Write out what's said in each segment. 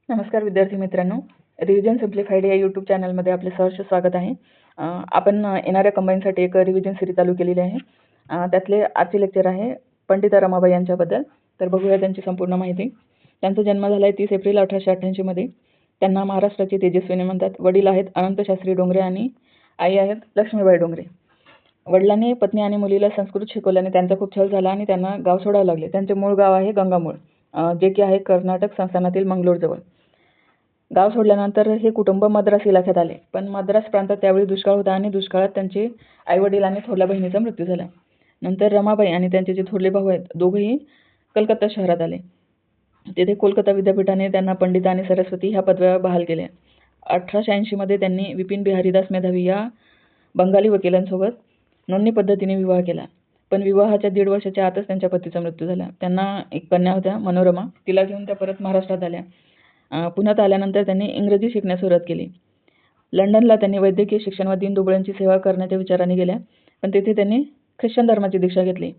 नमस्कार विद्यार्थी मित्रांनो, रिव्हिजन सिम्प्लिफाईड या यूट्यूब चॅनलमध्ये आपले सहर्ष स्वागत आहे. आपण येणाऱ्या कंबाईनसाठी एक रिव्हिजन सिरीज चालू केलेली आहे. त्यातले आजचे लेक्चर आहे पंडित रमाबाई यांच्याबद्दल. तर बघूया त्यांची संपूर्ण माहिती. त्यांचा जन्म झाला आहे 30 एप्रिल 1888 मध्ये. त्यांना महाराष्ट्राचे तेजस्विनी म्हणतात. वडील आहेत अनंत शास्त्री डोंगरे आणि आई आहेत लक्ष्मीबाई डोंगरे. वडिलांनी पत्नी आणि मुलीला संस्कृत शिकवल्याने त्यांचा खूप छळ झाला आणि त्यांना गाव सोडावे लागले. त्यांचे मूळ गाव आहे गंगामूळ, जे की आहे कर्नाटक संस्थानातील मंगलोरजवळ. गाव सोडल्यानंतर हे कुटुंब मद्रास इलाख्यात आले. पण मद्रास प्रांतात त्यावेळी दुष्काळ होता आणि दुष्काळात त्यांचे आईवडील आणि थोरल्या बहिणीचा मृत्यू झाला. नंतर रमाबाई आणि त्यांचे जे थोरले भाऊ आहेत दोघेही कलकत्ता शहरात आले. तेथे कोलकाता विद्यापीठाने त्यांना पंडित आणि सरस्वती ह्या पदव्या बहाल केल्या. 1880 मध्ये त्यांनी विपिन बिहारीदास मेधावी या बंगाली वकिलांसोबत नोंदणी पद्धतीने विवाह केला. पण विवाहाच्या 1.5 वर्षाच्या आतच त्यांच्या पतीचा मृत्यू झाला. त्यांना एक कन्या होत्या मनोरमा. तिला घेऊन त्या परत महाराष्ट्रात आल्या. पुण्यात आल्यानंतर त्यांनी इंग्रजी शिकण्यास सुरुवात केली. लंडनला त्यांनी वैद्यकीय शिक्षण व दीनदुबळ्यांची सेवा करण्याच्या विचाराने गेल्या. पण तेथे त्यांनी ख्रिश्चन धर्माची दीक्षा घेतली.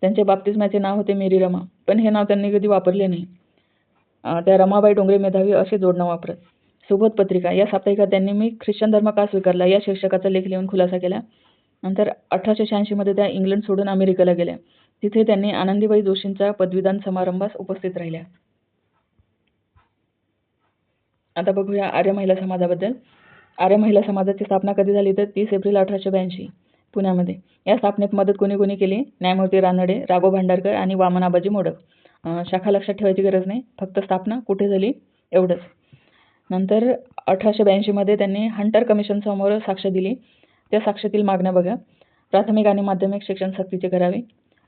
त्यांचे बाप्तिस्माचे नाव होते मेरी रमा, पण हे नाव त्यांनी कधी वापरले नाही. त्या रमाबाई डोंगरे मेधावी असे जोडनाव वापरत. सुबोध पत्रिका या साप्ताहिकात त्यांनी मी ख्रिश्चन धर्म का स्वीकारला या शीर्षकाचा लेख लिहून खुलासा केला. नंतर 1886 मध्ये त्या इंग्लंड सोडून अमेरिकेला गेल्या. तिथे त्यांनी आनंदीबाई जोशींचा पदवीदान समारंभास उपस्थित राहिल्या. आता बघूया आर्य महिला समाजाबद्दल. आर्य महिला समाजाची स्थापना कधी झाली तर 30 एप्रिल 1882 पुण्यामध्ये. या स्थापनेत मदत कोणी केली? न्यायमूर्ती रानडे, राघव भांडारकर आणि वामन आबाजी मोडक. शाखा लक्षात ठेवायची गरज नाही, फक्त स्थापना कुठे झाली एवढंच. नंतर 1882 मध्ये त्यांनी हंटर कमिशन समोर साक्ष दिली. त्या साक्षातील मागण्या बघा. प्राथमिक आणि माध्यमिक शिक्षण सक्तीचे करावे.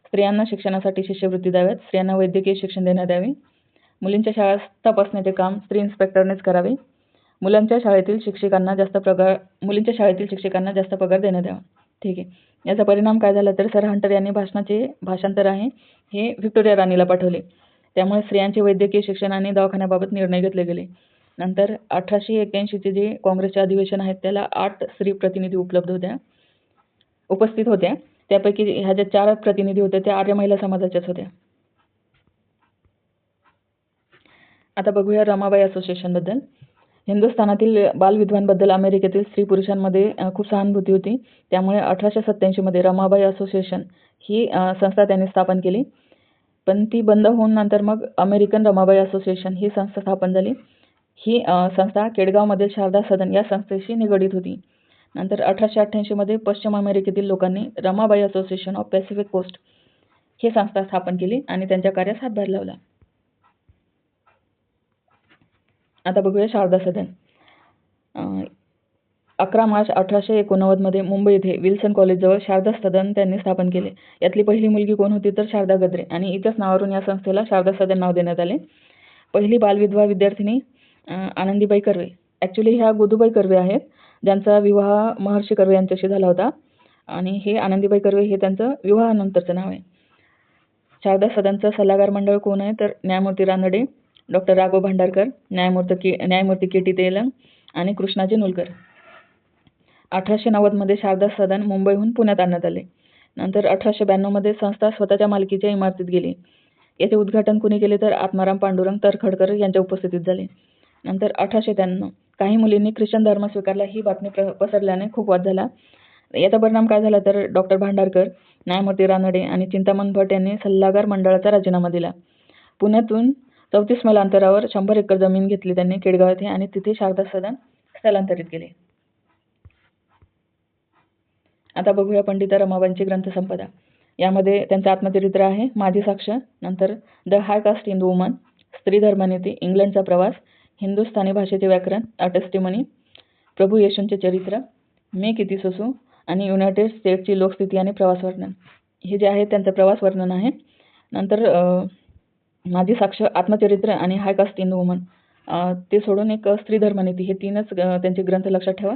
स्त्रियांना शिक्षणासाठी शिष्यवृत्ती द्याव्यात. स्त्रियांना वैद्यकीय शिक्षण देण्यात यावे. मुलींच्या शाळा तपासण्याचे काम स्त्री इन्स्पेक्टरनेच करावे. मुलींच्या शाळेतील शिक्षकांना जास्त पगार देण्यात यावा. ठीक आहे. याचा परिणाम काय झाला तर सर हंटर यांनी भाषांतर आहे हे व्हिक्टोरिया राणीला पाठवले. त्यामुळे स्त्रियांचे वैद्यकीय शिक्षण आणि दवाखान्याबाबत निर्णय घेतले गेले. नंतर 1881 चे जे काँग्रेसचे अधिवेशन आहेत त्याला 8 स्त्री प्रतिनिधी उपस्थित होत्या. त्यापैकी ह्या ज्या 4 प्रतिनिधी होत्या त्या आर्य महिला समाजाच्याच होत्या. आता बघूया रमाबाई असोसिएशनबद्दल. हिंदुस्थानातील बालविधवांबद्दल अमेरिकेतील स्त्री पुरुषांमध्ये खूप सहानुभूती होती. त्यामुळे 1887 मध्ये रमाबाई असोसिएशन ही संस्था त्यांनी स्थापन केली. पण ती बंद होऊन नंतर मग अमेरिकन रमाबाई असोसिएशन ही संस्था स्थापन झाली. ही संस्था केडगावमधील शारदा सदन या संस्थेशी निगडीत होती. नंतर 1888 मध्ये पश्चिम अमेरिकेतील लोकांनी Ramabai association of Pacific coast ही संस्था स्थापन केली आणि त्यांच्या कार्यास हातभार लावला. आता बघूया शारदा सदन. 11 मार्च 1889 मध्ये मुंबई येथे विल्सन कॉलेजजवळ शारदा सदन त्यांनी स्थापन केले. यातली पहिली मुलगी कोण होती तर शारदा गद्रे आणि इथंच नावावरून या संस्थेला शारदा सदन नाव देण्यात आले. पहिली बालविधवा विद्यार्थिनी आनंदीबाई कर्वे. ॲक्च्युली ह्या गुदूबाई कर्वे आहेत ज्यांचा विवाह महर्षी कर्वे यांच्याशी झाला होता आणि हे आनंदीबाई कर्वे हे त्यांचं विवाहानंतरचं नाव आहे. शारदा सदनचं सल्लागार मंडळ कोण आहे तर न्यायमूर्ती रानडे, डॉक्टर राघव भांडारकर, न्यायमूर्ती के टी तेलंग आणि कृष्णाजी नुलकर. 1890 मध्ये शारदा सदन मुंबईहून पुण्यात आणण्यात आले. नंतर 1892 मध्ये संस्था स्वतःच्या मालकीच्या इमारतीत गेली. याचे उद्घाटन कुणी केले तर आत्माराम पांडुरंग तरखडकर यांच्या उपस्थितीत झाले. नंतर 1893 काही मुलींनी ख्रिश्चन धर्म स्वीकारला ही बातमी पसरल्याने खूप वाद झाला. याचा परिणाम काय झाला तर डॉक्टर भांडारकर, न्यायमूर्ती रानडे आणि चिंतामण भट यांनी सल्लागार मंडळाचा राजीनामा दिला. पुण्यातून 34 मैल अंतरावर 100 एकर जमीन घेतली त्यांनी केडगाव येथे आणि तिथे शारदा सदन स्थलांतरित केले. आता बघूया पंडित रमाबाईंची ग्रंथसंपदा. यामध्ये त्यांचं आत्मचरित्र आहे, माझी साक्ष, नंतर the high caste in the woman, स्त्री धर्मनीती, इंग्लंडचा प्रवास, हिंदुस्थानी भाषेचे व्याकरण, टेस्टिमनी, प्रभू येशूंचे चरित्र, मी किती सोसू आणि युनायटेड स्टेट्सची लोकस्थिती आणि प्रवास वर्णन. हे जे आहे त्यांचं प्रवास वर्णन आहे. नंतर माझी साक्ष, आत्मचरित्र आणि हाय कास्ट इन द वुमन ते सोडून एक स्त्री धर्मनीती हे 3च त्यांचे ग्रंथ लक्षात ठेवा.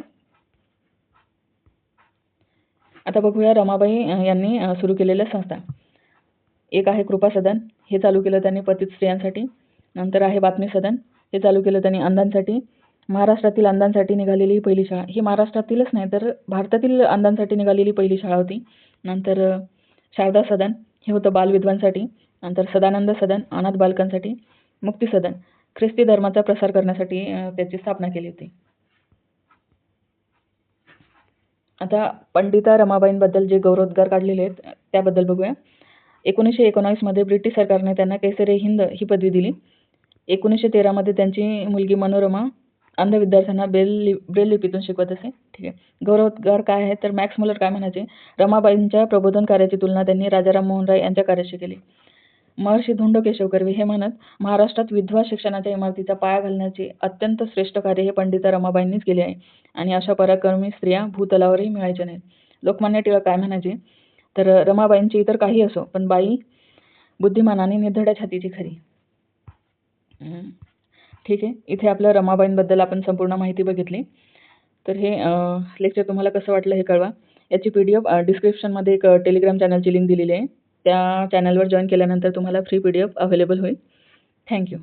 आता बघूया रमाबाई यांनी सुरू केलेल्या संस्था. एक आहे कृपा सदन, हे चालू केलं त्यांनी पतित स्त्रियांसाठी. नंतर आहे बातमी सदन, हे चालू केलं त्यांनी अंधांसाठी. महाराष्ट्रातील अंधांसाठी निघालेली ही पहिली शाळा. ही महाराष्ट्रातीलच नाही तर भारतातील अंधांसाठी निघालेली पहिली शाळा होती. नंतर शारदा सदन हे होतं बालविधवांसाठी. नंतर सदानंद सदन अनाथ बालकांसाठी. मुक्ती सदन ख्रिस्ती धर्माचा प्रसार करण्यासाठी त्याची स्थापना केली होती. आता पंडिता रमाबाईंबद्दल जे गौरवोद्गार काढलेले आहेत त्याबद्दल बघूया. 1919 मध्ये ब्रिटिश सरकारने त्यांना कैसर हिंद ही पदवी दिली. 1913 मध्ये त्यांची मुलगी मनोरमा अंध विद्यार्थ्यांना ब्रेल लिपीतून शिकवत असे. ठीक आहे. गौरवोद्गार काय आहे तर मॅक्स मुलर काय म्हणायचे, रमाबाईंच्या प्रबोधन कार्याची तुलना त्यांनी राजाराम मोहन राय यांच्या कार्याशी केली. महर्षी धोंडो केशव कर्वे हे म्हणत, महाराष्ट्रात विधवा शिक्षणाच्या इमारतीचा पाया घालण्याचे अत्यंत श्रेष्ठ कार्य हे पंडिता रमाबाईंनीच केले आहे आणि अशा पराक्रमी स्त्रिया भूतलावरही मिळायच्या नाहीत. लोकमान्य टिळक काय म्हणायचे तर रमाबाईंची इतर काही असो पण बाई बुद्धिमान आणि निर्धड्या छातीची खरी. ठीक आहे. इथे आपल्या रमाबाईंबद्दल आपण संपूर्ण माहिती बघितली. तर हे लेक्चर तुम्हाला कसं वाटलं हे कळवा. याची PDF डिस्क्रिप्शनमध्ये एक टेलिग्राम चॅनलची लिंक दिलेली आहे. त्या चॅनलवर जॉईन केल्यानंतर तुम्हाला फ्री PDF अवेलेबल होईल. थँक्यू.